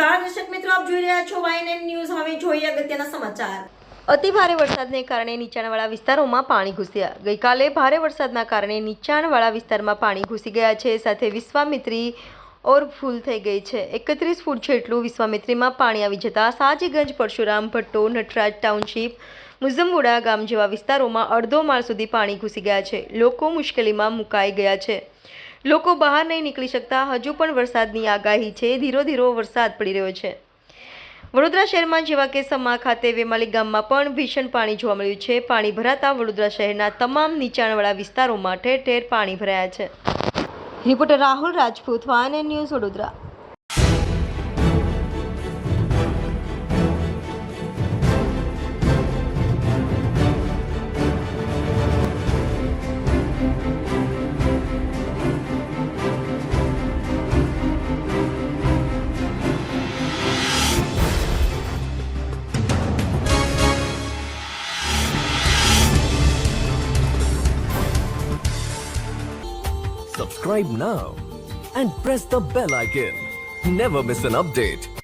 નમસ્કાર દર્શક મિત્રો, આપ જોઈ રહ્યા છો YNN ન્યૂઝ। હવે જોઈએ અગત્યના સમાચાર। અતિ ભારે વરસાદને કારણે નીચાણવાળા વિસ્તારોમાં પાણી ઘૂસ્યા। ગઈકાલે ભારે વરસાદના કારણે નીચાણવાળા વિસ્તારમાં પાણી ઘૂસી ગયા છે, સાથે વિશ્વામિત્રી ઓવરફુલ થઈ ગઈ છે। 31 ફૂટ જેટલું વિશ્વામિત્રીમાં પાણી આવી જતા સાજીગંજ, પરશુરામ ભટ્ટો, નટરાજ ટાઉનશીપ, મુઝમ્મુડા ગામ જેવા વિસ્તારોમાં અડધો માળ સુધી પાણી ઘૂસી ગયા છે। લોકો મુશ્કેલીમાં મુકાઈ ગયા છે। લોકો બહાર નહીં નીકળી શકતા। હજુ પણ વરસાદની આગાહી છે। ધીરો ધીરો વરસાદ પડી રહ્યો છે। વડોદરા શહેરમાં જેવા કે સમા ખાતે વેમાલી ગામમાં પણ ભીષણ પાણી જોવા મળ્યું છે। પાણી ભરાતા વડોદરા શહેરના તમામ નીચાણવાળા વિસ્તારોમાં ઠેર ઠેર પાણી ભરાયા છે। Reporter Rahul Rajput, YNN news, Vadodara. Subscribe now and press the bell icon. Never miss an update.